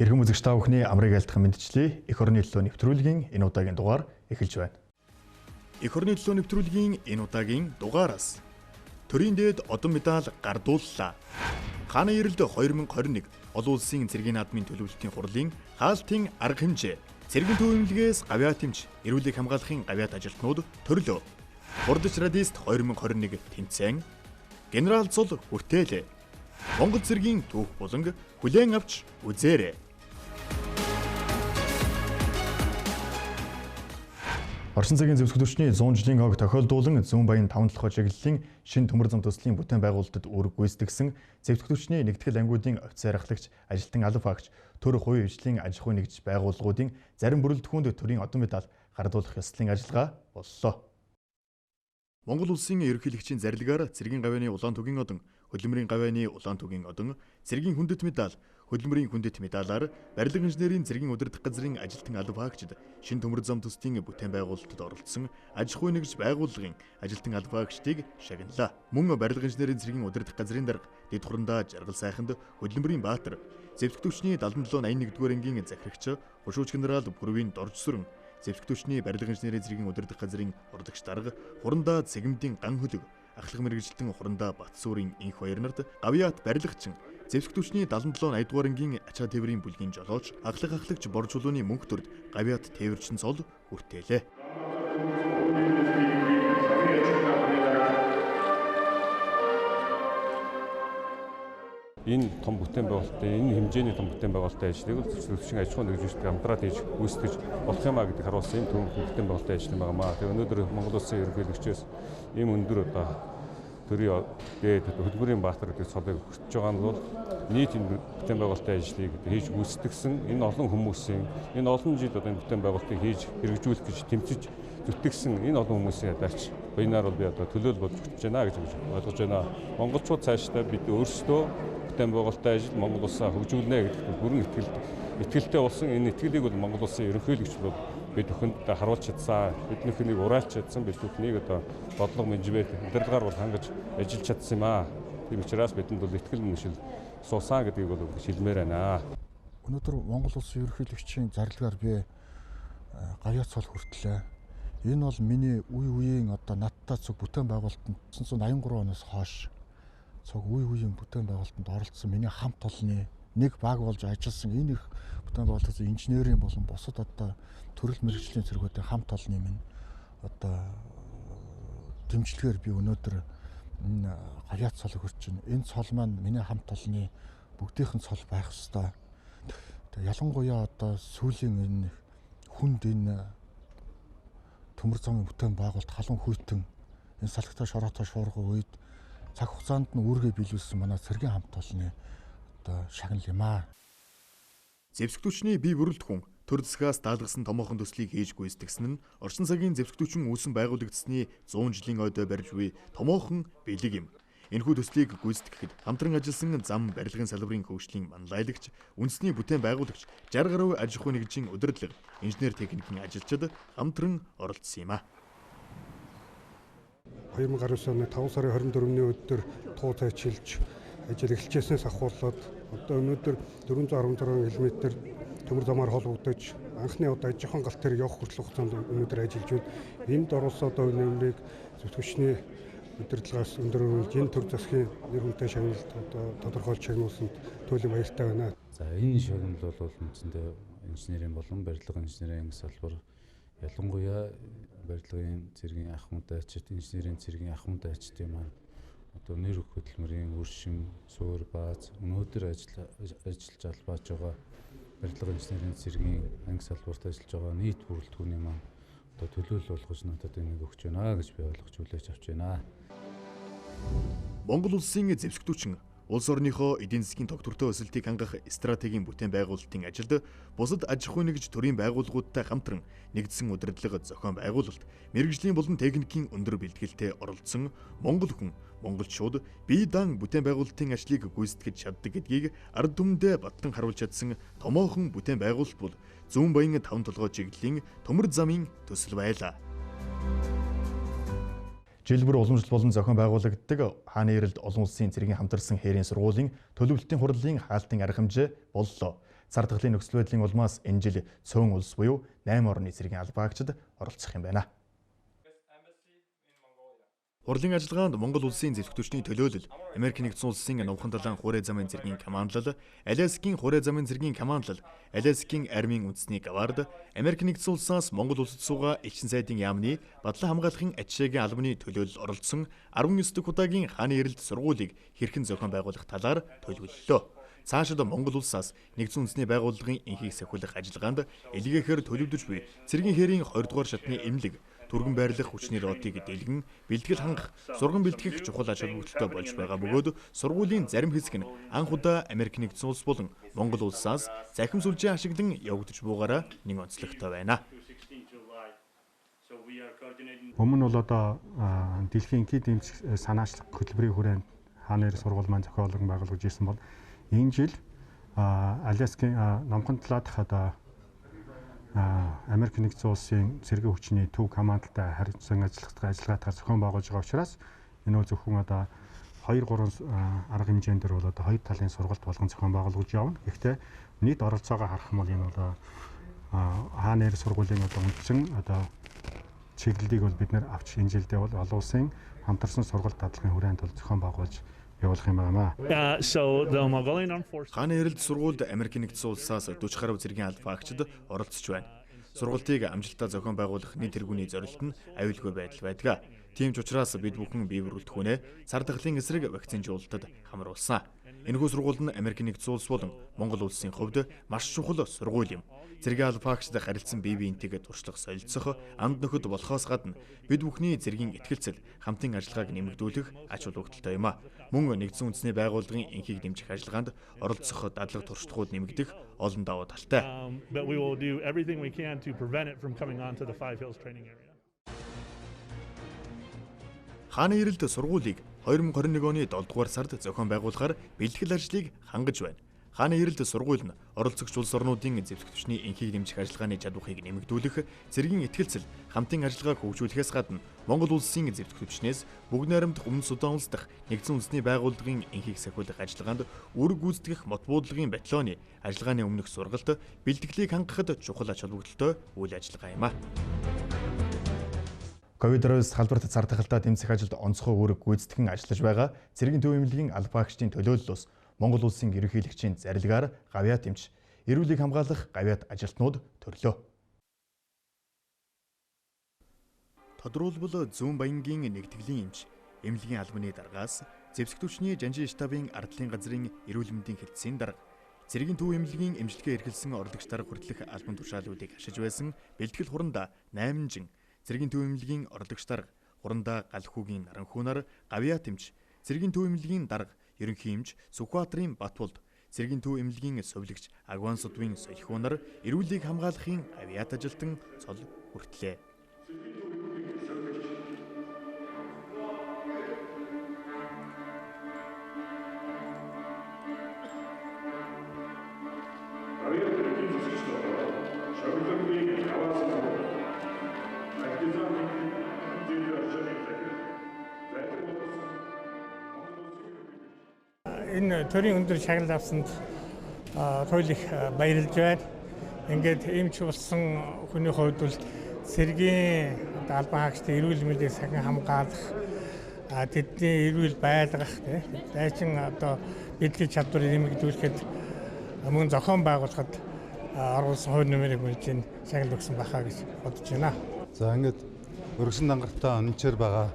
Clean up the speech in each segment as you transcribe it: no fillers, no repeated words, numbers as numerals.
Эрхэм үзэгч та бүхний амрыг айлтган мэдчлээ. Эх орны төлөө нэвтрүүлгийн энэ удаагийн дугаар эхэлж байна. Эх орны төлөө нэвтрүүлгийн энэ удаагийн дугаараас төрийн дээд одон медаль гардууллаа. Хааны эрэлд 2021 олон улсын цэргийн наадмын төлөвлөлтийн хурлын хаалтын арга хэмжээ, цэргийн төвөмлөгөөс гавьяат эмч, эрүүлэг хамгаалахын гавьяат ажилтнууд төрлөө. Хурдч радист 2021 тэмцээн, генерал цул хүртээлээ. Монгол цэргийн түүх буланг хүлээн авч үзээрэй. Орчин цагийн зөвсгөлтөвчний 100 жилийн хог тохиолдуулан зүүн баян 5 толгой чиглэлийн шин төмөр зам төслийн бүтээн байгуулалтад үүрэг гүйцэтгсэн зөвсгөлтөвчний нэгтгэл ангиудын офицер ахлагч, ажилтан алба агч, төр хувийн хөгжлийн аж ахуйн нэгж байгууллагуудын зарим бүрэлдэхүүнд төрийн одон медаль гардуулах ёслолын ажиллагаа боллоо. Монгол улсын ерөнхийлөгчийн зарилгаар цэргийн гавьяаны улаан түгийн одон, хөдөлмөрийн гавьяаны улаан түгийн одон, цэргийн хүндэт медаль, хөдөлмөрийн хүндэт медалаар барилга инженерийн цэргийн удирдах газрын ажилтан алба агчид шин төмөр зам төслийн бүтээн байгуулалтад оролцсон аж ахуйн нэгж байгууллагын ажилтан алба агчдыг шагналаа. Мөн барилга инженерийн цэргийн удирдах газрын дарга дэд хурандаа жаргал сайханд хөдөлмөрийн баатар, зэвсэгтөвчний 7781-р ангийн захирагч хушууч генерал Бүрвийн дорж сүрэн, зэвсэгтөвчний барилга инженерийн цэргийн удирдах газрын урдагч дарга хурандаа цэгмдийн ган хөлөг, ахлах мэргэжилтэн хурандаа Батсуурын инх баяр нарт гавьяат барилгачин, зэвсэгтөвчний 7780-р ангийн ачаа тээврийн бүлгийн жолооч, ахлагч борж чулууны мөнх төрд гавьяат тээвэрчин цол хүртээлээ. Энэ том бүтээн байгуулалтын энэ хэмжээний том бүтээн байгуулалтын ажлыг зөвшөөрөгчийн аж ахуйн нэгжтэй хамтраад хийж гүйцэтгэж болох юм а гэдэг харуулсан юм том бүтээн байгуулалтын ажил юм байна. Тэгээ өнөөдөр Монгол улсын ерөнхийлөгчөөс ийм өндөр одоо төрийн дээд хөдөлмөрийн баатар гэдэг цолыг өгч байгаа нь бол нийт энэ бүтээн байгуулалтын ажлыг хийж гүйцэтгсэн энэ олон хүмүүсийн энэ олон жил одоо энэ бүтээн байгуулалтыг хийж хэрэгжүүлэх гэж тэмцэж зүтгэсэн энэ олон хүмүүсийн ядарч баянаар бол би одоо төлөөлөл болж өгч байна гэж ойлгож байна. Монголчууд цаашдаа бид өөрсдөө бүтээн байгуулалтын ажил Монгол улсаа хөгжүүлнэ гэдэг бүрэн итгэлтэй болсон. Энэ итгэлийг бол Монгол улсын ерөнхийлөгч бол бид бүхэнд харуулж чадсан, биднийхнийг ураалж чадсан, бид бүхнийг одоо бодлого менежмент удирдлагаар бол хангаж ажиллаж чадсан юм аа. Тийм учраас бидэнд бол итгэл үнэмшил суусан гэдгийг бол хэлмээр байна. Өнөөдөр Монгол улсын ерөнхийлөгчийн зарилгаар би гавьяат цол хүртлээ. Энэ бол миний үеийн одоо надтай цуг бүтээн байгуулалтанд 1983 оноос хойш цуг үеийн бүтээн байгуулалтанд оролцсон миний хамт олонны нэг баг болж ажилласан энэ их бүтээн байгуулалтын инженерийн болон бусад одоо төрөл мэргэжлийн зэргүүдийн хамт олонны минь одоо дэмжлэгээр би өнөөдөр энэ гавьяат цолыг хүрч байна. Энэ цол маань миний хамт олонны бүгдийнхэн цол байх ёстой. Тэгээ ялангуяа одоо сүүлийн энэ хүнд энэ төмөр замын бүтээн байгуулалт халуун хүйтэн энэ салхитай шороотой шуургын үед цаг хугацаанд нь үүргээ биелүүлсэн манай цэргийн хамт олонны одоо шагнал юм аа. Зэвсэгтөвчний бие бүрэлдэхүүн төр засгаас даалгасан томоохон төслийг хийж гүйцэтгсэн нь орчин цагийн зэвсэгтөвчин үүсэн байгуулагдсны 100 жилийн ойдоо барьж буй томоохон бэлэг юм. Энэхүү төслийг гүйцэтгэхэд хамтран ажилласан зам барилгын салбарын хөгжлийн манлайлагч, үндэсний бүтээн байгуулагч, 60 гаруй аж ахуйн нэгжийн удирдлага, инженер техникийн ажилчид хамтран оролцсон юм а. 2019 оны 5 сарын 24-ний өдөр туу цайчилж ажил эхэлжсэнээс ахуулаад одоо өнөөдөр 416 км төмөр замаар холбогдож анхны одоо аж ахуйн галт дээр явах хүртэл хугацаанд өнөөдөр ажиллаж байна. Энд оролцоод одоо нэмрийг зөвтгөгчний удирдлагаас өндөр энэ төр засгийн нэр хүнтэй шагналд одоо тодорхойлж шагнуулсанд туйлын баяртай байна. За энэ шагнал бол үндсэндээ инженерийн болон барилга инженерийн анги салбар ялангуяа барилгын цэргийн ахмад ачид, инженерийн цэргийн ахмад ачдын маань одоо нэр хөдөлмөрийн өршин, суур, бааз өнөөдөр ажиллаж албааж байгаа барилга инженерийн цэргийн анги салбарт ажиллаж байгаа нийт бүрэлдэхүүний маань одоо төлөөлөл болгож надад энийг өгч байна гэж би ойлгож хүлээж авч байна. Монгол улсын зэвсэгтөвчин улс орныхоо эдийн засгийн тогтвортой өсөлтийг хангах стратегийн бүтээн байгуулалтын ажилд бусад аж ахуйн нэгж төрийн байгууллагуудтай хамтран нэгдсэн удирдлага зохион байгуулалт, мэргэжлийн болон техникийн өндөр бэлтгэлтэй оролцсон монгол хүн, монголчууд бие даан бүтээн байгуулалтын ажлыг гүйцэтгэж чаддаг гэдгийг ард түмэндээ батлан харуулж чадсан томоохон бүтээн байгуулалт бол зүүн баян 5 толгой чиглэлийн төмөр замын төсөл байлаа. Жил бүр уламжлал болон зохион байгуулагддаг хааны эрэлд олон улсын цэргийн хамтарсан хээрийн сургуулийн төлөвлөлтийн хурлын хаалтын арга хэмжээ боллоо. Сар дахлын нөхцөл байдлын улмаас энэ жил цөөн улс буюу 8 орны цэргийн албаагчид оролцох юм байна. Хурлын ажиллагаанд Монгол улсын зэвсэгтүүчний төлөөлөл, Америк нэгдсэн улсын Номхон далайн хуурай замын цэргийн командлал, Аляскийн хуурай замын цэргийн командлал, Аляскийн армийн үндэсний гавард, Америк нэгдсэн улсаас Монгол улсад суугаа элчин сайдын яамны Бадлан хамгаалахын ачаагийн албаны төлөөлөл оролцсон 19 дахь удаагийн хааны эрэлт сургуулийг хэрхэн зохион байгуулах талаар төлөвлөлөө. Цаашид Монгол улсаас нэгдсэн үндэсний байгууллагын энхийг сахиулах ажиллагаанд илгээхээр төлөвлөж буй цэргийн хэрийн 20 дугаар шатны эмнэлэг түргэн байрлах хүчний ротыг дэлгэн бэлтгэл хангах, сурган бэлтгэх чухал ач холбогдолтой болж байгаа бөгөөд сургуулийн зарим хэсэг нь анх удаа Америк нэгдсэн улс болон Монгол улсаас захим сүлжээ ашиглан явагдаж бугаараа нэг онцлогтой байна. Өмнө бол одоо дэлхийн энхий дэмжих санаачлах хөтөлбөрийн хүрээнд хааны эрх сургууль маань зохиолон байгуулж ирсэн бол энэ жил Аляскийн Номхон талаад одоо Америк нэгдсэн улсын цэргийн хүчний төв командтай харилцан ажиллагаатаар зохион байгуулж байгаа учраас энэ бол зөвхөн одоо 2-3 арга хэмжээндэр бол одоо хоёр талын сургалт болгон зохион байгуулж явна. Гэхдээ нийт оролцоогоо харах юм бол энэ бол хааны эрх сургуулийн одоо үндсэн одоо чиглэлийг бол бид нэр авч энэ жилдээ бол олон улсын хамтарсан сургалт дадлагын хүрээнд бол зохион байгуулж явуулах юм байна. Хааны эрэлт сургуульд Америк нэгдсэн улсаас 40 гаруй цэргийн албаагчид оролцож байна. Сургалтыг амжилттай зохион байгуулах нийт тэргүүний зорилт нь аюулгүй байдал байдаг. Тийм ч учраас бид бүхэн бие бүрэлдэхүүнээ сар дахлын эсрэг вакцинжуулалтад хамруулсан. Энэхүү сургууль нь Америк нэгдсэн улс болон Монгол улсын хувьд маш чухал сургууль юм. Цэргийн албаагчид харилцан бие биентэйгээ туршлах солилцох, анд нөхөд болохоос гадна бид бүхний цэргийн итгэлцэл, хамтын ажиллагааг нэмэгдүүлэх ач холбогдолтой юм а. Мөн нэгдсэн үндэсний байгууллагын энхийг дэмжих ажиллагаанд оролцох дадлаг туршлагууд нэмэгдэх олон давуу талтай. Хааны эрэлт сургуулийг 2021 оны 7 дугаар сард зохион байгуулахаар бэлтгэл ажлыг хангаж байна. Хааны эрэлт сургууль нь оролцогч улс орнуудын зэвсэгтвчний энхийг дэмжих ажиллагааны чадварыг нэмэгдүүлэх, цэргийн итгэлцэл, хамтын ажиллагааг хөгжүүлэхээс гадна Монгол улсын зэвсэгтвчнээс бүгд найрамдах Өмнөд Судан улс дахь нэгдсэн үндэсний байгууллагын энхийг сахиулах ажиллагаанд үүрэг гүйцэтгэх мот буудлын батальоны ажиллагааны өмнөх сургалт бэлтгэлийг хангахад чухал ач холбогдолтой үйл ажиллагаа юм а. Ковид-19 салбарт цар тахалтай тэмцэх ажилд онцгой үүрэг гүйцэтгэн ажиллаж байгаа цэргийн төв эмнэлгийн албаагчдын төлөөллөөс Монгол улсын ерөнхийлөгчийн зарилгаар гавьяат эмч, эрүүлийг хамгаалах гавьяат ажилтнууд төрлөө. Тодруулбал Зүүн Баянгийн нэгтгэлийн эмч, эмнэлгийн албаны даргаас зэвсэгтүүчний Жанжин штабын ардлын газрын эрүүл мэндийн хэлтсийн дарга, цэргийн төв эмнэлгийн эмчилгээ эрхэлсэн орлогч дарга хүртэлх албан тушаалуудыг ашиж байсан бэлтгэл хурандаа 8 жин, цэргийн төв эмнэлгийн орлогч дарга, хурандаа Галхүүгийн Наранхуунаар гавьяат эмч, цэргийн төв эмнэлгийн дарга, ерөнхий эмч Сүхбаатарын Батболд, цэргийн төв эмнэлгийн совилогч Агван Судвын Солихуунаар эрүүлийг хамгаалахын гавьяат ажилтан цол хүртлээ. Энэ төрийн өндөр шагнал авсанд туйл их баярлж байна. Ингээд эмч болсон хүний хувьд бол цэргийн албан хаагчдын эрүүл мэндийг сахин хамгаалах, тэдний эрүүл байлгах, дайчин одоо бэлтгэл чадварыг нэмэгдүүлэхэд мөн зохион байгуулахад оруулсан хувь нэмрийг мөржин шагнал өгсөн байхаа гэж бодож байна. За ингээд өргөсөн дангартай онцоор байгаа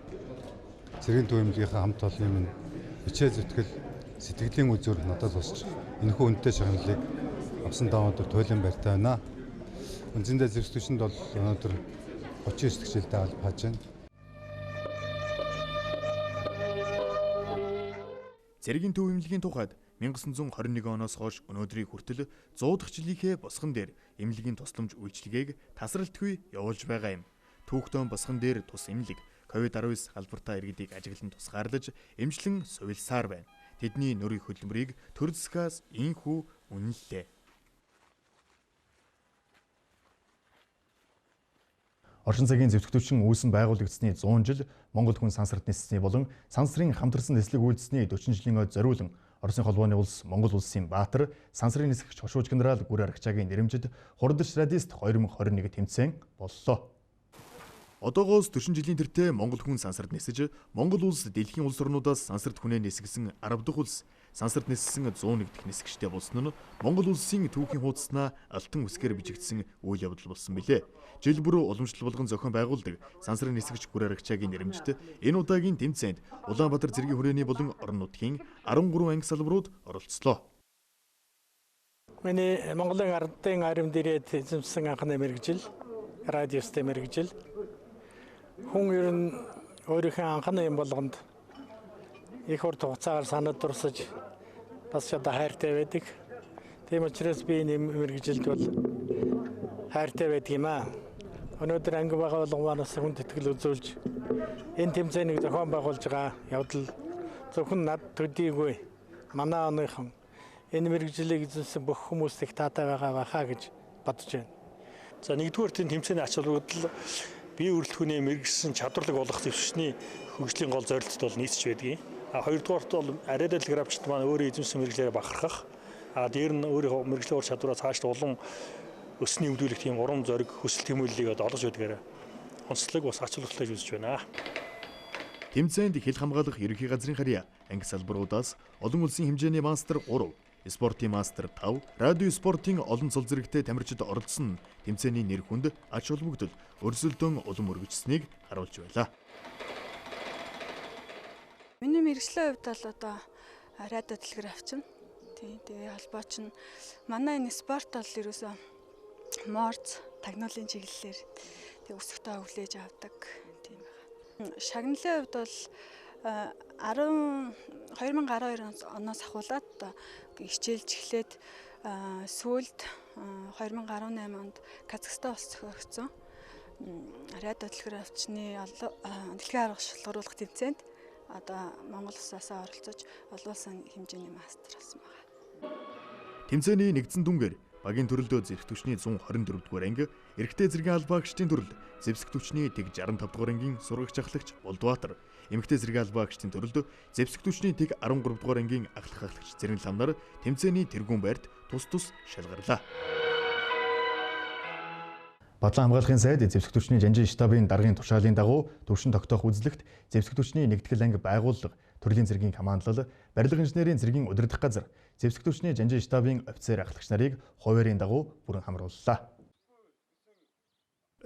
цэргийн төв эмнэлгийн хамт олонны минь хичээл зүтгэл сэтгэлийн үзүүр надад босч энэхүү үнэтэй шагналыг авсан даавууд туйлын байртай байна. Үндсэндээ зэвсэгтүүчэнд бол өнөөдөр 39 дэх жилдээ алба хааж байна. Цэргийн төв эмнэлгийн тухайд 1921 оноос хойш өнөөдрийг хүртэл 100 дахь жилийнхээ босгон дээр эмнэлгийн тусламж үйлчилгээг тасралтгүй явуулж байгаа юм. Түүхтэн босгон дээр тус эмнэлэг Ковид-19 халбартай иргэдийг ажиглан тусгаарлаж эмчлэн сувилсаар байна. Тэдний нөрийн хөдөлмөрийг төр засгаас инхүү үнэллээ. Орчин цагийн зэвсэгтүүчин үүсэн байгуулагдсны 100 жил, Монгол хүн сансарт ниссний болон сансрын хамтарсан нислэг үйлдэсний 40 жилийн ойд зориулан Оросын холбооны улс Монгол улсын баатар сансрын нисгэгч Хошууж генерал Гүр Аргачаагийн нэрэмжид хурдч радист 2021 тэмцээн боллоо. Одоогоос 40 жилийн тэртээ Монгол хүн сансарт нисэж, Монгол улс дэлхийн улс орнуудаас сансарт хүнээ нисгэсэн 10 дахь улс. Сансарт ниссэн 101 дахь нисгэгчтэй болсон нь Монгол улсын түүхийн хуудаснаа алтан үсгээр бичигдсэн үйл явдал болсон билээ. Жил бүр уламжлал болгон зохион байгуулдаг сансрын нисгэгч Гүр Аргачаагийн нэрэмжид энэ удаагийн тэмцээнд Улаанбаатар цэргийн хүрээний болон орон нутгийн 13 анги салбарууд оролцлоо. Миний Монголын ардын аримд ирээд эзэмсэн анхны мэрэгжил, радиостой мэрэгжил. Хүн ер нь өөрийнхөө анхны юм болгонд их урт хугацаагаар санаад дурсаж бас одоо хайртай байдаг. Тийм учраас би энэ мэрэгжилд бол хайртай байдаг юм аа. Өнөөдөр анги байгаа болгоомоос хүнд итгэл үзүүлж энэ тэмцээнийг зохион байгуулж байгаа явдал зөвхөн над төдийгүй манай оныхон энэ мэрэгжлийг эзэмсэн бүх хүмүүст их таатай байгаа хаа гэж бодож байна. За нэгдүгээр тийм тэмцээний ач холбогдол бие үрэлтхүүний мэрэгсэн чадварлаг болох зөвшөөрсний хөгжлийн гол зорилттой бол нийцж байдгийг. Хоёрдугаарт бол арайдал графчт маань өөрөө эзэмсэн мэрэгчлэрээ бахархах. Дээр нь өөрийнхөө мэрэгжлийн ур чадвараа цааш улам өсний өвдүүлэх тийм урам зориг хүсэл тэмүүллийг олгож байдгаараа онцлог бас ач холбогдолтой үзэж байна. Тэмцээнд хил хамгаалах ерөнхий газрын харьяа анги салбаруудаас олон улсын хэмжээний мастер 3, спортын мастер 5, радио спортын олон цол зэрэгтэй тамирчид оролцсон тэмцээний нэр хүнд ач холбогдол өрсөлдөөн улам өргөжсөнийг харуулж байлаа. Миний мэргэжлийн хувьд бол одоо радио телеграфч. Тэгээ холбооч нь манай энэ спорт бол ерөөсөө морц тагнуулын чиглэлээр тэг өсөлтөө хүлээж авдаг тийм байна. Шагналын хувьд бол 2012 оноос ахуулаад хичээлж эхлээд сүүлд 2018 онд Казахстан улс зохиогдсон радио телеграфчны дэлхийн арга шалгаруулах тэмцээнд одоо Монгол улсаас оролцож олон улсын хэмжээний мастер болсон байна. Тэмцээний нэгдсэн дүнгээр багийн төрөлдөө зэвсэг түвшний 124 дугаар анги, эрэгтэй зэргийн албаагчдын төрөлд зэвсэг түвшний тэг 65 дугаар ангийн сургагч ахлагч Болдбаатар, эмэгтэй зэргийн албаагчдын төрөлд зэвсэг түвшний тэг 13 дугаар ангийн ахлах ахлагч Зэрэн лам нар тэмцээний тэргүүн байрт тус шалгарлаа. Батлан хамгаалахын сайд зэвсэг түвшний жанжин штабын даргын тушаалын дагуу төвшин тогтоох үзлэгт зэвсэг түвшний нэгтгэл анги байгууллага, төрлийн цэргийн командлал, барилга инженерийн цэргийн удирдах газар, зэвсэг түвшний жанжин штабын офицер ахлагч нарыг хуваарийн дагуу бүрэн хамрууллаа.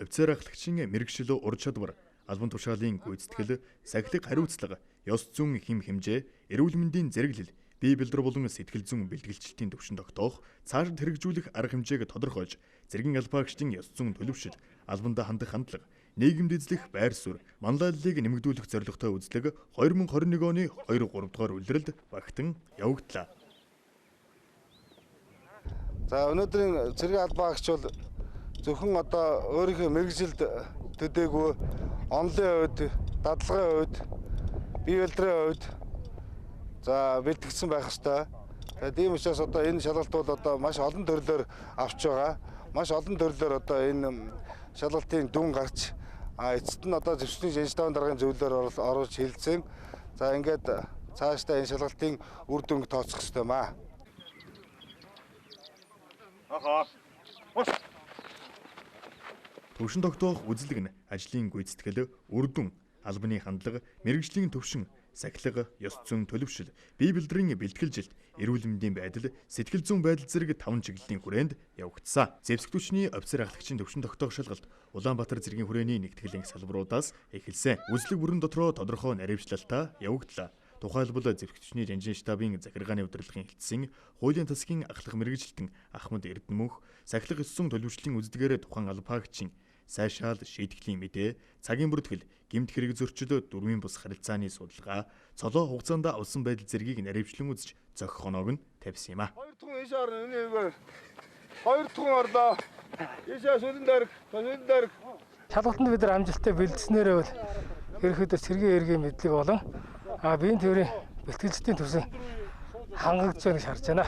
Офицер ахлагчийн мэрэгшил ур чадвар, албан тушаалын гүйцэтгэл, сахилга хариуцлага, ёс зүйн хэм хэмжээ, эрүүл мэндийн зэрэглэл, бие бэлдэр болон сэтгэл зүйн бэлтгэлчлэлтийн төвшин тогтоох, цаашид хэрэгжүүлэх арга хэмжээг тодорхойлж, цэргийн албаагчдын ёс зүйн төлөвшил, албандаа хандах хандлага, нийгэмд эзлэх байр суурь, манлайллыг нэмэгдүүлэх зорилготой үзлэг 2021 оны 2-3 дугаар улиралд багтан явагдлаа. За өнөөдрийн цэргийн албаагч бол зөвхөн одоо өөрийнхөө мэрэгжилд төдийгүй онлын хувьд, дадлагын хувьд, бие бэлтрийн хувьд за бэлтгэгдсэн байх ёстой. Тийм учраас одоо энэ шалгалтууд одоо маш олон төрлөөр авч байгаа. Маш олон төрлөөр одоо энэ шалгалтын дүн гарч эцэст нь одоо зэвсгийн жанжтаавын даргын зөвлөлөөр оруулж хэлсэн. За ингээд цаашдаа энэ шалгалтын үр дүнг тооцох ёстой маа. Төвшин тогтоох үзлэг нь ажлын гүйцэтгэл, үр дүн, албаны хандлага, мэрэгжлийн төвшин, сахилга, ёс зүйн төлөвшил, бие бэлдрийн бэлтгэлжилт, эрүүл мэндийн байдал, сэтгэл зүйн байдал зэрэг 5 чиглэлийн хүрээнд явагдсан. Зэвсэг түвшний офицер ахлагчийн төвшин тогтоох шалгалт Улаанбаатар цэргийн хүрээний нэгтгэл анги салбаруудаас эхэлсэн. Үзлэг бүрэн дотроо тодорхой наривчлалтаа явагдлаа. Тухайлбал зэвсэг түвшний жанжин штабын захиргааны удирдлагын хэлтсэн, хуулийн тасгийн ахлах мэрэгжилтэн Ахмад Эрдэнэмөнх, сахилга ёс зүйн төлөвшлийн үздэг тухайн албаагчийн сайшаал шийтгэлийн мэдээ, цагийн бүртгэл, гэмт хэрэг зөрчил, дөрвийн бус харилцааны судалгаа, цолоо хугацаанд авсан байдал зэргийг наривчлан үзэж зохих хоноог нь тавьсан юм а. Хоёр дахь энэ шаар энэ хоёр дахь орлоо. Ийшээ сүлэн дарг. Шалгалтанд бид нар амжилттай бэлдснээрээ бол ерөнхийдөө цэргийн эргийн мэдлэг болон биеийн төврийн бэлтгэлчдийн төсөв хангагдж байгааг харж байна.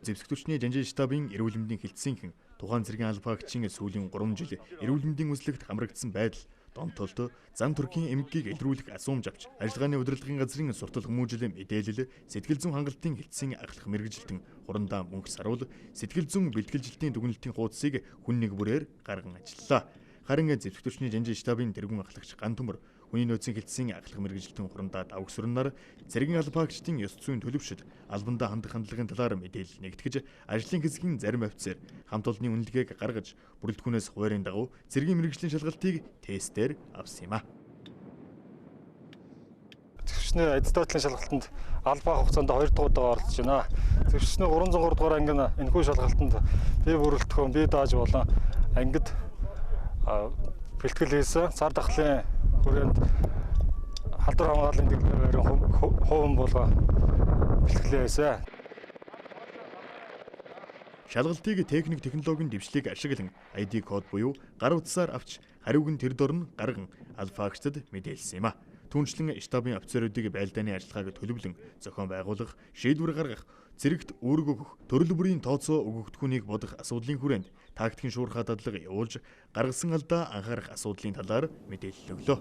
Зэвсэг түвшний жанжин штабын эрүүл мэндийн хэлтсийнхэн тухайн цэргийн албаагчийн сүүлийн 3 жил эрүүл мэндийн үзлэгт хамрагдсан байдал, Донтолд зам төрхийн эмгэгийг илрүүлэх асуумж авч ажиллагааны удирдлагын газрын суртал хүмүүжил мэдээлэл сэтгэл зүйн хангалтын хэлтсийн ахлах мэргэжилтэн хурандаа мөнх саруул сэтгэл зүйн бэлтгэлжилтийн дүгнэлтийн хуудсыг хүн нэг бүрээр гарган ажиллалаа. Харин зэвсэг түвшний жанжин штабын тэргүүн ахлагч Ган Төмөр хүний нөөцийн хэлтсийн ахлах мэргэжилтэн хурандаа давгсрунаар цэргийн албаагчдын ёс зүйн төлөвшөл албандаа хандах хандлагын талаар мэдээлэл нэгтгэж ажлын хэсгийн зарим офицер хамт олонны үнэлгээг гаргаж бүрэлдэхүүнээс хуваарийн дагуу цэргийн мэргэжлийн шалгалтыг тестээр авсан юм а. Зөвшний эддөөтлийн шалгалтанд албаа хугацаанд 2 дахь удаа оролцож байна. Зөвшний 303 дугаар ангин энэхүү шалгалтанд би бүрэлдэхүүн би дааж болон ангид бэлтгэл хийсэн. Цар тахлын хүрээнд халдвар хамгааллын дэглэмээр хувин болгоо бэлтгэлээ хийсэн. Шалгалтыг техник технологийн дэвшлиг ашиглан ID код буюу гар утсаар авч хариуг нь тэр дор нь гарган алфаагчдад мэдээлсэн юм а. Түүнчлэн штабын офицеруудыг байлдааны ажиллагааг төлөвлөн зохион байгуулах, шийдвэр гаргах, цэрэгт үүрэг өгөх, төрөл бүрийн тооцоо өгөгдөхүүнийг бодох асуудлын хүрээнд тактикийн шуурхай дадлага явуулж гаргасан алдаа анхаарах асуудлын талаар мэдээлэл өглөө.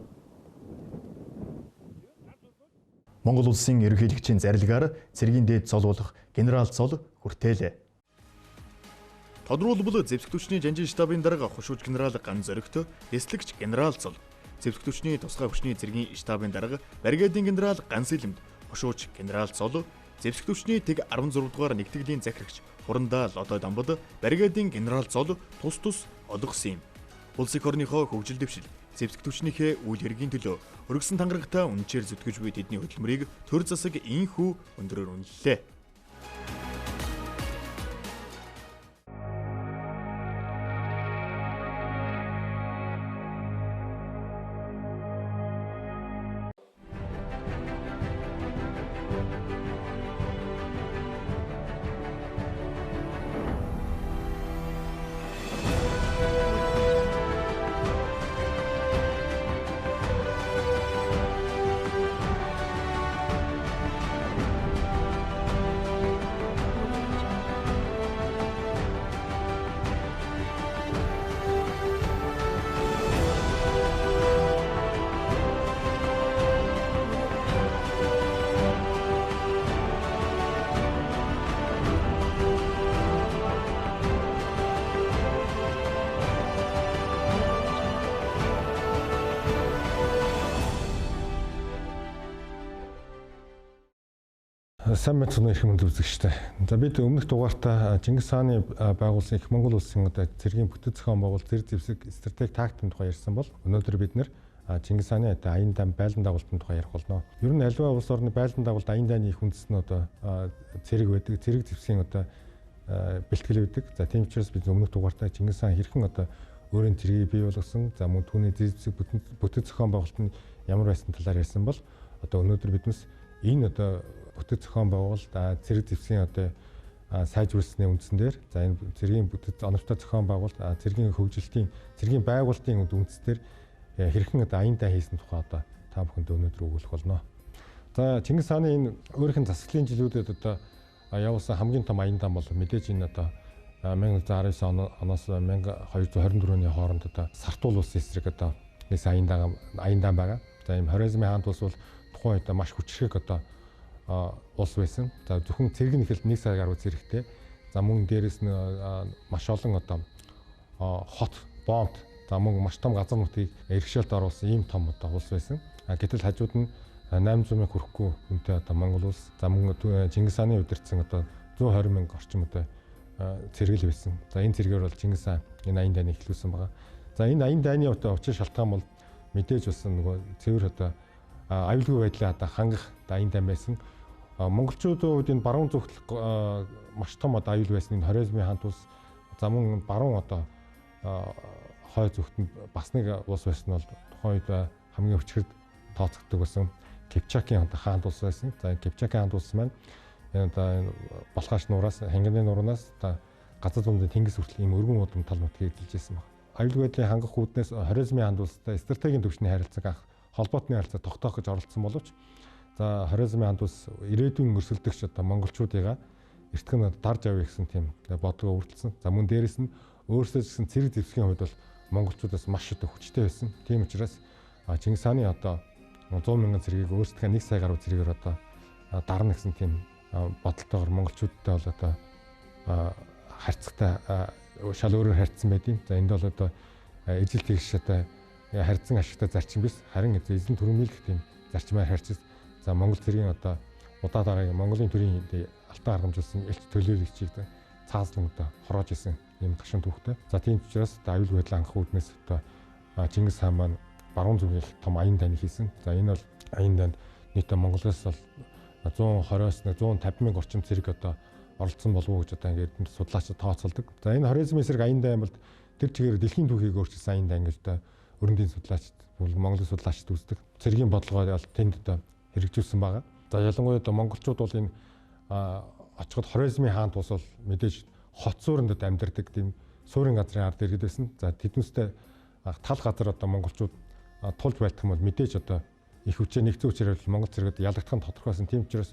Монгол улсын ерөнхийлөгчийн зарилгаар цэргийн дээд цол болох генерал цол хүртээлээ. Тодруулбал зэвсэг түвшний жанжин штабын дарга хушууч генерал Ган Зоригт, эслэгч генерал цол, зэвсэг түвшний тусгай хүчний цэргийн штабын дарга бригадийн генерал Ган Сэлэмд, хушууч генерал цол, зэвсэг түвшний тэг 16 дугаар нэгтгэлийн захирагч хурандаа Лодой Дамбад бригадийн генерал цол тус олгосон юм. Улс их орныхоо хөгжил дэвшил, зэвсэг түвшнийхээ үйл хэргийн төлөө өргөсөн тангарагтаа үнчээр зүтгэж буй тэдний хөдөлмөрийг төр засаг инхүү өндөрөөр үнэллээ. Сайн мэцгэн их мэнд үзэгчтэй. За бид өмнөх дугаартаа Чингис хааны байгуулсан их Монгол улсын цэргийн бүтэц зохион байгуулалт зэрэг зэвсэг стратеги тактикийн тухай ярьсан бол өнөөдөр бид нэр Чингис хааны аян дан байлдан дагуултын тухай ярих болно. Ер нь аливаа улс орны байлдан дагуулт аян дайны их үндэс нь цэрэг байдаг, цэрэг зэвсгийн бэлтгэл байдаг. За тийм учраас бид өмнөх дугаартаа Чингис хаан хэрхэн өөрийн цэргийг бий болгосон, за мөн түүний зэвсэг бүтэц зохион байгуулалт нь ямар байсан талаар ярьсан бол өнөөдөр биднес энэ бүтэц зохион байгуулалт цэрэг зэвсгийн сайжруулсны үндсэн дээр за энэ цэргийн бүтэц оновчтой зохион байгуулалт цэргийн хөгжилтийн цэргийн байгуулалтын үндсээр хэрхэн аян дай хийсэн тухай та бүхэнд өнөөдөр өгүүлэх болно. За Чингис хааны энэ өөрийнх нь засаглалын жилүүдэд явуулсан хамгийн том аян дан бол мэдээж энэ 1919 оноос 1224 оны хооронд Сартуул улсын эсрэг нэг аян дан байгаа. За ийм Хорезмын хаант улс бол тухайн үед маш хүчрхэг улс байсан. За зөвхөн цэргийн эхэлт 1 сар гаруй зэрэгтэй. За мөн дээрэс нь маш олон хот, бомб, за мөн маш том газар нутгийг иргэшээлд оруулсан ийм том улс байсан. Гэтэл хажууд нь 800 мянга хүрэхгүй хүнтэй Монгол улс. За мөн Чингис хааны удирдсан 120 мянга орчим цэргэл байсан. За энэ цэргээр бол Чингис хаан энэ аян дайныг эхлүүлсэн байгаа. За энэ аян дайны учир шалтгаан бол мэдээж болсон цэвэр аюулгүй байдлаа хангах аян дан байсан. Монголчуудын үед энэ баруун зүгт маш том аюул байсан энэ Хорезмын хаант улс, за мөн баруун хой зүгт бас нэг улс байсан бол тухайн үед хамгийн өчгөрд тооцогддог байсан Кипчакийн хаант улс байсан. За Кипчакийн хаант улс маань энэ Балхаш нураас, Ханганы нуранаас газар дундын тэнгис хүртэл ийм өргөн удам тал нутгийг эдэлж байсан байна. Аюулгүй байдлын хангах үүднээс Хорезмын хаант улстай стратегийн төвчний харилцааг холбоотны харилцаа тогтоох гэж оролцсон боловч за Хорезмын хаант улс ирээдүйн өрсөлдөгч монголчуудыгаа эртгэн дарж авъя гэсэн тийм бодлого өртөлсөн. За мөн дээрэс нь өөрсдөө гэсэн цэрэг зэвсгийн хувьд бол монголчуудаас маш их хүчтэй байсан. Тийм учраас Чингис хааны одоо 100 мянган цэргийг өөрсдөө 1 сая гаруй цэргээр одоо дарна гэсэн тийм бодолтойгоор монголчуудтай бол одоо харьцагтай шал өөрөөр харьцсан байдیں۔ За энд бол одоо ижил тэгш одоо харьцан ашигтай зарчим биш, харин эзэн төрөмлөх тийм зарчмаар харьцаж за монгол цэргийн одоо удаа дараагийн Монголын төрийн алтан аргамжуулсан элч төлөөлөгчийг цаазлан одоо хороож исэн юм гашуун түүхтэй. За тийм учраас одоо аюул байдлаа анх үүднээс одоо Чингис хаан маань баруун зүгийн том аян дайны хийсэн. За энэ бол аян дайнд нийтдээ Монголоос бол 120-оос 150 мянга орчим цэрэг одоо оролцсон болов уу гэж одоо ингээд судлаачид тооцоолдог. За энэ 29 эсрэг аян дайн бол тэр чигээр дэлхийн түүхийг өөрчилсөн аян дайн гэж одоо өрөндийн судлаачид, Монголын судлаачид үздэг. Цэргийн бодлогоо бол тэнд одоо хэрэгжүүлсэн байгаа. За ялангуяа одоо монголчууд бол энэ очиход Хорезмын хаан тус бол мэдээж хот суурьнд амьдардаг тийм суурин газрын ард иргэд байсан. За тэднээсээ тал газар одоо монголчууд тулж байлдах юм бол мэдээж одоо их хүчээр нэгцэн хүчээр Монгол цэрэгт ялагдах нь тодорхойсон. Тийм учраас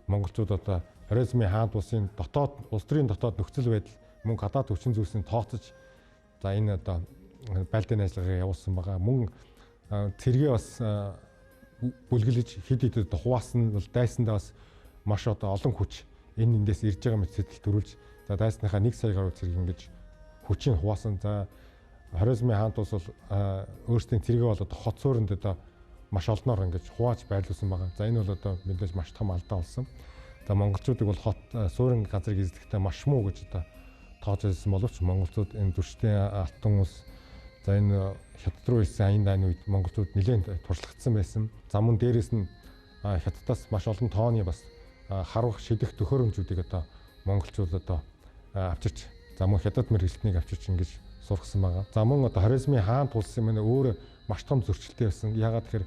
монголчууд одоо Хорезмын хаан тусын дотоод улс төрийн дотоод нөхцөл байдал мөн гадаад хүчин зүйлсийн тооцож за энэ одоо байлдааны ажиллагаа явуулсан байгаа. Мөн цэргээ бас бүлгэлж хид хид хуваасан бол дайсандаа бас маш одоо олон хүч энэ эндээс ирж байгаа мэт сэтэл төрүүлж за дайсныхаа 1 сая гаруй цэрэг ингэж хүчийг хуваасан. За Хорезмын хаан тус бол өөрсдийн цэргээ бол одоо хот суурьнд одоо маш олноор ингэж хувааж байрлуулсан байгаа. За энэ бол одоо мэдээж маш том алдаа болсон. За монголчуудыг бол хот суурин газрыг эзлэхдээ маш муу гэж одоо тоож ирсэн боловч монголчууд энэ зүрчлийн алтан ус за энэ хятад руу ирсэн аян дайны үед монголчууд нэлээд туршлагдсан байсан. За мөн дээрээс нь хятадаас маш олон тооны бас харвах шидэх төхөөрөмжүүдийг одоо монголчууд одоо авчирч за мөн хятад мэргэжлтнийг авчирч ингэж сургасан байгаа. За мөн одоо Хорезмын хаан тулсан юм өөрөө маш том зөрчилтэй байсан. Яагаад тэгэхээр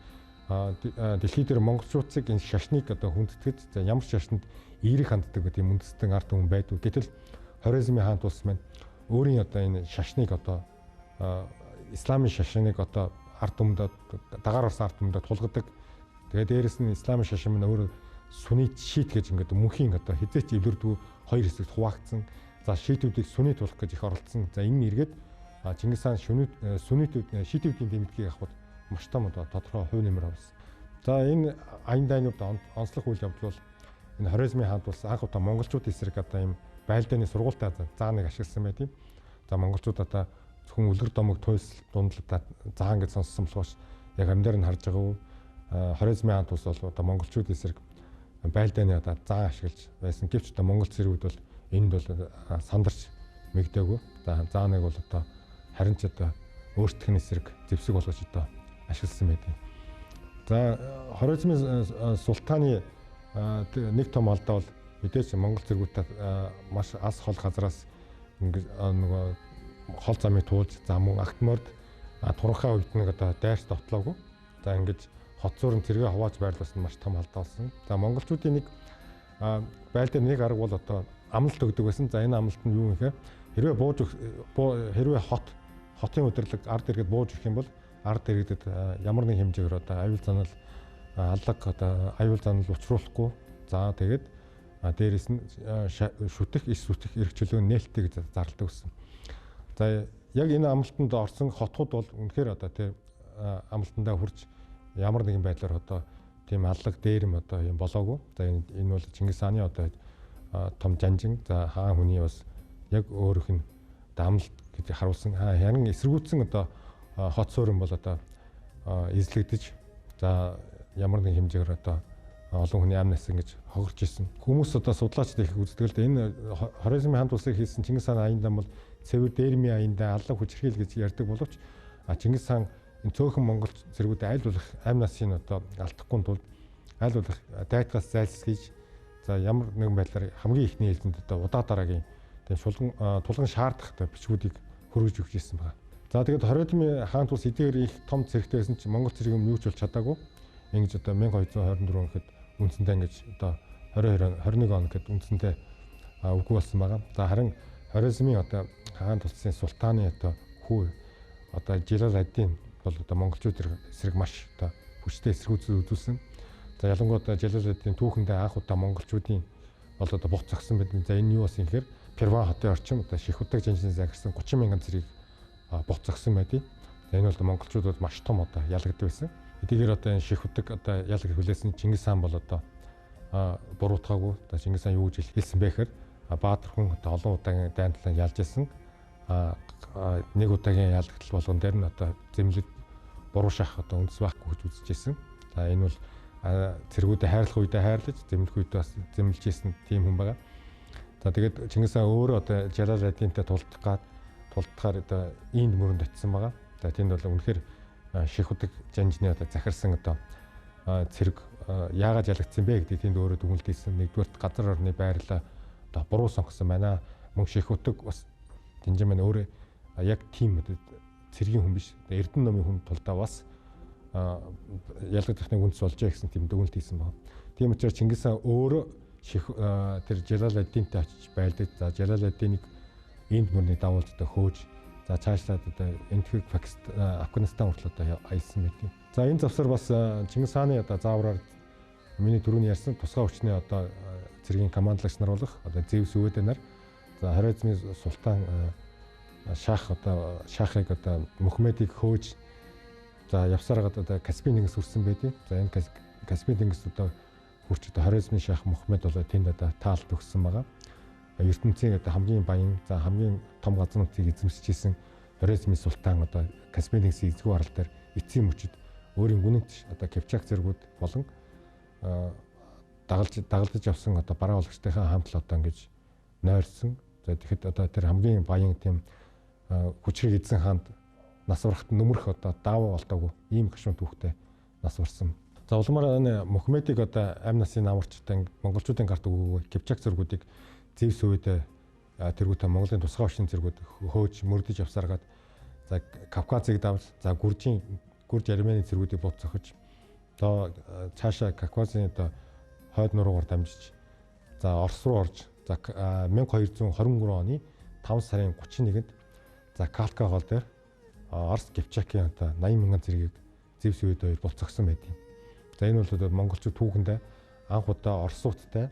дэлхий дээр монголчуудыг энэ шашныг одоо хүндэтгэж за ямар шашнд эерэг ханддаг гэдэг юм үндэстэн ард түмэн байдгүй. Гэтэл Хорезмын хаан тулс маань өөрийн одоо энэ шашныг одоо исламын шашныг одоо ард түмэнд дагаар орсон ард түмэнд тулгадаг. Тэгээд дээрэс нь исламын шашин маань өөрөө сүнит шиит гэж ингээд мөнхийн одоо хизээч эвлэрдгүй хоёр хэсэгт хуваагдсан. За шиитүүдийг сүнит болох гэж их оролцсон. За энэ эргээд Чингис хаан сүнитүүд шиитүүдийн дэмжлэгийг авахд маш том одоо тодорхой хувь нэмэр авсан. За энэ аян дайнууд онцлог үйл явдал бол энэ Хорезмын хаан тус анх удаа монголчуудын эсрэг одоо ийм байлдааны сургуультай зааныг ашигласан байт юм. За монголчууд одоо зөвхөн үлгэр домог туйлс дундлаа заан гэж сонссон болохоос яг амьдаар нь харж байгаа уу Хорезмын хаан тус бол одоо монголчуудын эсрэг байлдааны одоо заан ашиглаж байсан. Гэвч одоо монгол цэргүүд бол энд бол сандарч мэгдээгүй. За зааныг бол одоо харин ч одоо өөрсдийн эсрэг зэвсэг болгож одоо ашигласан байдаг. За Хорезмын султаны нэг том алдаа бол мэдээж монгол цэргүүдэд маш ас хол газраас нэг хол замыг туулж за мөн Агдморд туранхай үед нэг одоо дайрч довтлоогүй. За ингэж хот суурин цэргээ хувааж байрлуулсан маш том алдаа болсон. За монголчуудын нэг байлдааны нэг арга бол одоо амлалт өгдөг байсан. За энэ амлалт нь юу юм гэхээр хэрвээ хотын удирлаг ард иргэд бууж ирэх юм бол ард иргэдэд ямар нэг хэмжээгээр одоо аюул занал аллаг одоо аюул занал учруулахгүй. За тэгээд дээрээс нь шүтэх иш сүтэх эрх чөлөө нээлттэй гэж зарладаг гэсэн. За яг энэ амлалтанд орсон хотууд бол үнэхээр одоо тийм амлалтандаа хүрч ямар нэгэн байдлаар одоо тийм аллаг дээрэм одоо юм болоогүй. За энэ бол Чингис хааны одоо том жанжин за хаан хүний бас яг өөрөх нь амлалт гэж харуулсан. Харин эсэргүүцсэн одоо хот суурин бол одоо эзлэгдэж за ямар нэг хэмжээгээр одоо олон хүний амнаас ингэж хогорч исэн. Хүмүүс одоо судлаачд их үздэг л дээ энэ Хорезмын хаан тусыг хийсэн Чингис хааны аян дан бол цэвэр дээрмийн аян дан аллаг хүчрхийл гэж ярьдаг боловч Чингис хаан энэ цөөхөн монгол цэргүүд аль болох амь насын одоо алдахгүй тулд аль болох дайтгаас зайлсхийж за ямар нэгэн байдлаар хамгийн ихний ээлжинд одоо удаа дараагийн тийм тулган шаардах бичгүүдийг хөргөж өгч ирсэн байна. За тэгээд Хорезмын хаан тус эдгээр их том цэрэгтэй байсан чинь монгол цэрэг юм юу ч болж чадаагүй. Ингэж одоо 1224 он гэхэд үндсэндээ ингэж одоо 21 он гэхэд үндсэндээ үгүй болсон байгаа. За харин Хорезмын одоо хаан тусын султаны одоо хүү одоо Жилал ад-Дин бол одоо монголчууд эсрэг маш одоо хүчтэй эсэргүүцэл үзүүлсэн. За ялангуяа одоо Жилал ад-Дин түүхэндээ анх удаа монголчуудын бол одоо бух зогсон байдаг. За энэ юу болсон гэхээр Перван хотын орчим одоо Ших удаг жанжин загирсан 30 мянган цэргийг бут зогсон байдгийг. Энэ бол монголчуудад маш том одоо ялгагддаг байсан. Эдгээр одоо энэ ших утаг одоо ялгах хүлээсэн Чингис хаан бол одоо буруутгаагүй. Одоо Чингис хаан юу гэж хэлсэн бэ гэхээр Баатар хүн одоо олон удаагийн дайндлан ялж исэн. Нэг удаагийн ялгдал болгон дээр нь одоо зэмлэг буруу шах одоо үндэс байхгүй гэж үзэж исэн. За энэ бол цэргүүдэд хайрлах үедээ хайрлаж, зэмлэх үед бас зэмлж исэн тийм хүн байгаа. За тэгээд Чингис хаан өөрөө одоо Жалал ад-Динтэй тулдахаар одоо ийнд мөрөнд очисон байгаа. За тэнд бол үнэхээр ших удаг жанжны одоо захирсан одоо цэрэг яагаад ялагдсан бэ гэдэг тэнд өөрөө дүгнэлтсэн. Нэгдүгээр газар орны байрлал одоо буруу сонгосон байна. Мөн ших удаг бас тэнцэн маань өөрөө яг тийм цэргийн хүн биш. Эрдэнэ номын хүн тулдаа бас ялгагдахны үндэс болж байгаа гэсэн тийм дүгнэлт хийсэн байна. Тийм учраас Чингис хаан өөрөө тэр Жалал ад-Динтэй очиж байлдаж, за Жалал ад-Динийг энд мөрний давуулж одоо хөөж, за цаашлаад одоо энтхэг Афганистан хүртэл одоо аялсан байдгийг. За энэ завсар бас Чингис хааны одоо заавраар миний түрүүний ярьсан тусгай хүчний одоо цэргийн командлагч нар болох одоо Зевс өвөдөө нар, за Хорезмын султан шахыг одоо Мухаммедийг хөөж, за явсараад одоо Каспийн тэнгис хүрсэн байдгийг. За энэ Каспийн тэнгис одоо хүрч одоо Хорезмын шах Мухаммед бол тэнд одоо таалт өгсөн байгаа. ертөнцийн одоо хамгийн баян, за хамгийн том газруудыг эзэмшижсэн Хорезмын султан одоо Каспийн тэнгисийн эзгүй арал дээр эцсийн мөчид өөрийн гүнэнт одоо Кипчак зэргүүд болон дагалдаж явсан одоо бараа олагчтайхаа хамт л одоо ингэж нойрсон. За тэгэхэд одоо тэр хамгийн баян тийм хүчрэг эзэн хаанд нас урахт нөмрөх одоо даавуу болтоогүй ийм гашуун түүхтэй нас урсан. За улмаар энэ Мухаммедийг одоо амь насын намарчтай монголчуудын гарт өгөөгүй Кипчак зэргүүдийг Зевс өвөдөө тэргүүтээ Монголын тусгай орчин зэргүүд хөөж мөрдөж явсаргаад за Кавказыг давж, за Гурж Армени зэргүүдийг бут зохиж одоо цаашаа Кавказын одоо хойд нуруугаар дамжиж за Орос руу орж за 1223 оны 5 сарын 31-нд за Калка гол дээр Орос Кипчакийн одоо 80,000 зэргийг Зевс өвөдөө бут зогсон байдгийг. За энэ бол монголчууд түүхэндээ анх удаа Оросуудтай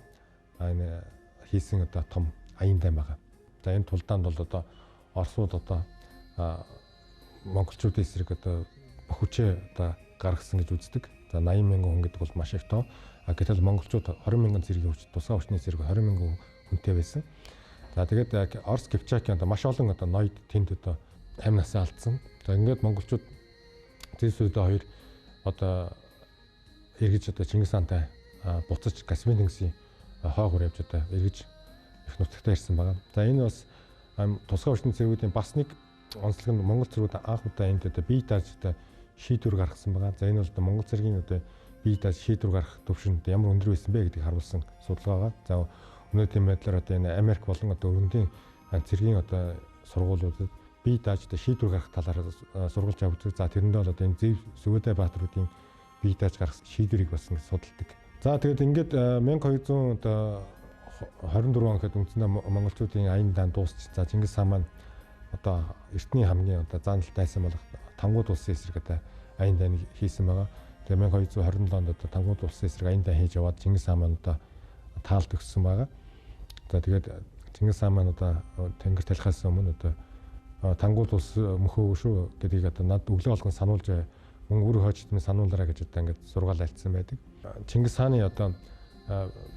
энэ хийсэн одоо том аян дайм байгаа. За энэ тулдаанд бол одоо Оросууд одоо монголчуудын эсрэг одоо хүчээ одоо гаргасан гэж үздэг. За 80,000 хүн гэдэг бол маш их тоо. Гэтэл монголчууд 20,000 зэргийн хүч, тусгай хүчний зэрэг 20,000 хүнтэй байсан. За тэгээд Орос Кипчакийн одоо маш олон одоо ноёд тэнд одоо амь насаа алдсан. За ингээд монголчууд Зевс өвөдөө хоёр одоо эргэж одоо Чингис хаантай буцаж Каспийн тэнгисийн хойгоор явж одоо эргэж их нутагтаа ирсэн байгаа. За энэ бас тусгай хүчний зэргүүдийн бас нэг онцлог нь монгол зэргүүд анх удаа энд одоо бие дааж одоо шийдвэр гаргасан байгаа. За энэ бол одоо монгол зэргийн одоо бие дааж шийдвэр гаргах төвшөнд ямар өндөр байсан бэ гэдгийг харуулсан судалгаа байгаа. За өнөөдрийн байдлаар одоо энэ Америк болон одоо өргөндийн зэргийн одоо сургуулиудад бие дааж одоо шийдвэр гаргах талаар сургалж авдаг. За тэрэндээ бол одоо энэ Зевс өвөдөө баатруудын бие дааж гаргах шийдвэрийг бас ингэ судалдаг. За тэгээд ингээд 1224 он гэхэд үндсэндээ монголчуудын аян дан дуусч, за Чингис хаан маань одоо эртний хамгийн одоо заналт дайсан болох Тангууд улсын эсрэг одоо аян дайныг хийсэн байгаа. Тэгээд 1227 онд одоо Тангууд улсын эсрэг аян дан хийж яваад Чингис хаан маань одоо таалт өгсөн байгаа. За тэгээд Чингис хаан маань одоо тэнгэр талхаас өмнө одоо Тангууд улс мөхөө шүү гэдгийг одоо над өглөө болгон сануулж мөн үр хойчд минь сануулаарай гэж одоо ингээд сургаал альцсан байдаг. Чингис хааны одоо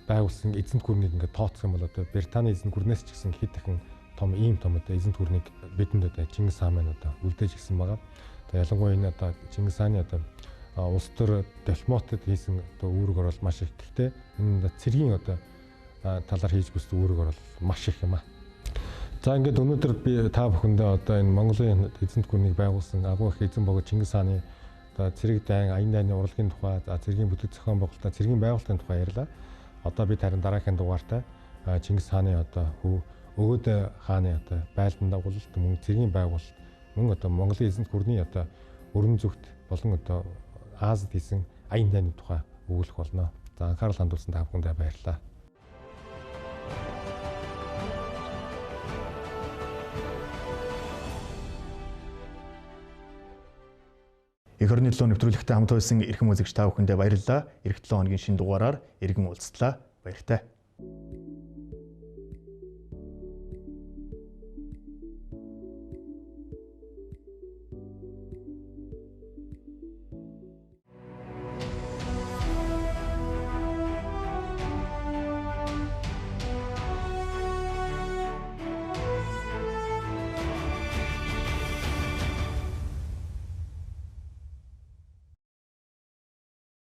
байгуулсан эзэнт гүрнийг ингээд тооцох юм бол одоо Британий эзэнт гүрнээс ч гэсэн хэд дахин том ийм том одоо эзэнт гүрнийг бидэнд одоо Чингис хаан маань одоо үлдээж гисэн байгаа. Тэгээ ялангуяа энэ одоо Чингис хааны одоо улс төр дипломатад хийсэн одоо үүрэг орол маш их. Гэхдээ энэ цэргийн одоо талаар хийж гүйсэн үүрэг орол маш их юм аа. За ингээд өнөөдөр би та бүхэндээ одоо энэ Монголын эзэнт гүрнийг байгуулсан агуу их эзэн богино Чингис хааны одоо цэрэг дайн, аян дайны урлагийн тухай, за цэргийн бүтэц зохион байгуулалтын цэргийн байгуулалтын тухай ярьлаа. Одоо бид харин дараагийн дугаартаа Чингис хааны одоо хүү Өвөдөө хааны одоо байлдан дагуулалт, мөн цэргийн байгуулалт, мөн одоо Монголын эзэнт гүрний одоо өргөн зүгт болон одоо Азид хийсэн аян дайны тухай өгүүлэх болно. За анхаарал хандуулсан та бүхэндээ баярлалаа. Эх орны 7 нэвтрүүлэгтээ хамт байсан эрхэм үзэгч та бүхэндээ баярлалаа. Эх 7 хоногийн шинэ дугаараар иргэн уулзтлаа. Баяртай.